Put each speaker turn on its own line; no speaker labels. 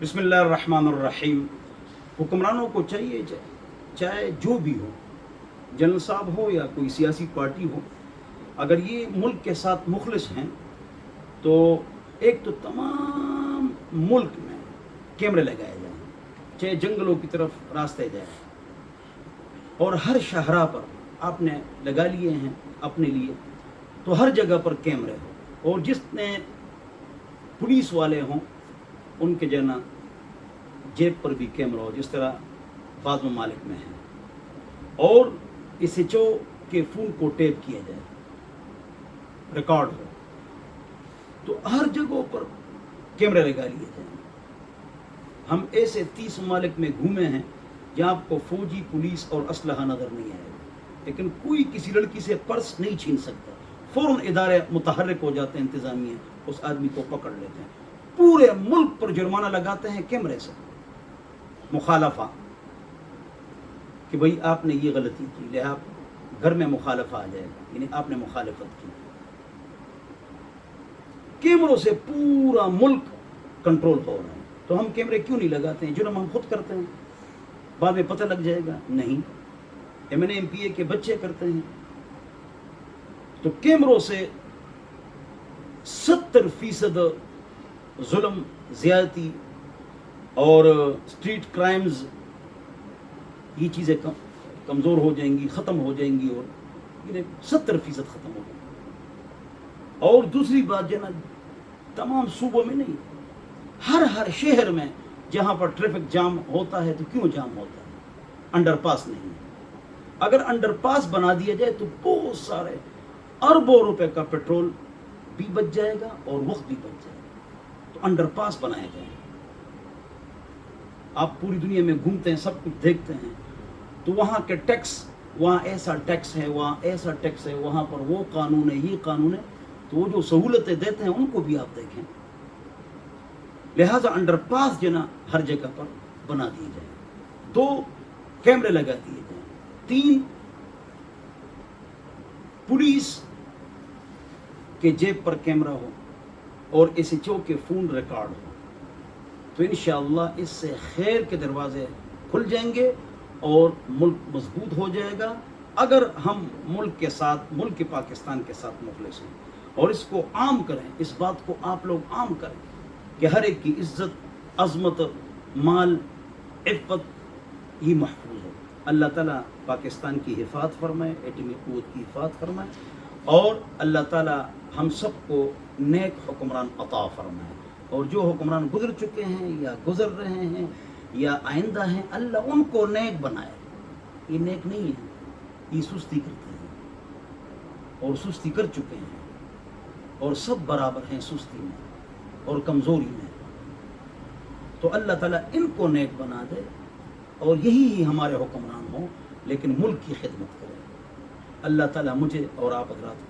बिस्मिल्लाहिर्रहमानिर्रहीम। हुक्मरानों को चाहिए चाहे जो भी हो, जनरल साहब हो या कोई सियासी पार्टी हो, अगर ये मुल्क के साथ मुखलिस हैं तो एक तो तमाम मुल्क में कैमरे लगाए जाएं, चाहे जंगलों की तरफ रास्ते जाए, और हर शाहरा पर आपने लगा लिए हैं अपने लिए, तो हर जगह पर कैमरे हो, और जितने पुलिस वाले हों उनके जना जेब पर भी कैमरा हो, जिस तरह बाद ममालिक में है, और SHO के फ़ोन को टेप किया जाए, रिकॉर्ड हो, तो हर जगहों पर कैमरे लगा लिए जाए। हम ऐसे 30 ममालिक में घूमे हैं जहाँ आपको फौजी, पुलिस और असलहा नज़र नहीं आएगा, लेकिन कोई किसी लड़की से पर्स नहीं छीन सकता। फ़ौरन इदारे मुतहर्रिक हो जाते हैं, इंतज़ामिया उस आदमी को पकड़ लेते हैं। पूरे मुल्क पर जुर्माना लगाते हैं कैमरे से, मुखालफा कि भाई आपने ये गलती की, लिहाजा घर में मुखालफा आ जाएगा, यानी आपने मुखालफत की। कैमरों से पूरा मुल्क कंट्रोल हो रहा है, तो हम कैमरे क्यों नहीं लगाते हैं? जुर्म हम खुद करते हैं, बाद में पता लग जाएगा। नहीं, MNA MPA के बच्चे करते हैं। तो कैमरों से 70% जुल्म, ज़्यादती और स्ट्रीट क्राइम्स, ये चीज़ें कमज़ोर हो जाएंगी, ख़त्म हो जाएंगी, और 70% ख़त्म हो जाएंगी। और दूसरी बात जो ना, तमाम सूबों में नहीं, हर शहर में जहाँ पर ट्रैफिक जाम होता है, तो क्यों जाम होता है? अंडरपास नहीं है। अगर अंडरपास बना दिया जाए तो बहुत सारे अरबों रुपए का पेट्रोल भी बच जाएगा और वक्त भी बच जाएगा। तो अंडरपास बनाए जाए। आप पूरी दुनिया में घूमते हैं, सब कुछ देखते हैं, तो वहाँ के टैक्स, वहाँ ऐसा टैक्स है, वहाँ ऐसा टैक्स है, वहाँ पर वो कानून है, ये कानून है, तो वो जो सहूलतें देते हैं उनको भी आप देखें। लिहाजा अंडरपास जो ना हर जगह पर बना दिए जाए। 2 कैमरे लगा दिए जाए। 3 पुलिस के जेब पर कैमरा हो और SHO के फ़ोन रिकॉर्ड हो, तो इंशाअल्लाह इससे खैर के दरवाजे खुल जाएंगे और मुल्क मजबूत हो जाएगा। अगर हम मुल्क के साथ, मुल्क पाकिस्तान के साथ मुखलिस हैं, और इसको आम करें, इस बात को आप लोग आम करें कि हर एक की इज्जत, अज़मत, माल, इफ़्फ़त ही महफूज हो। अल्लाह ताला पाकिस्तान की हिफाज़त फरमाए, एटमी क़ुव्वत की हिफाज़त फरमाए, और अल्लाह ताला हम सबको नेक हुक्मरान अता फरमाए, और जो हुक्मरान गुजर चुके हैं या गुजर रहे हैं या आइंदा हैं, अल्लाह उनको नेक बनाए। ये नेक नहीं है, ये सुस्ती करते हैं और सुस्ती कर चुके हैं, और सब बराबर हैं सुस्ती में और कमज़ोरी में। तो अल्लाह ताला इनको नेक बना दे, और यही हमारे हुक्मरान हों, लेकिन मुल्क की खिदमत करें। अल्लाह ताला मुझे और आप हज़रात को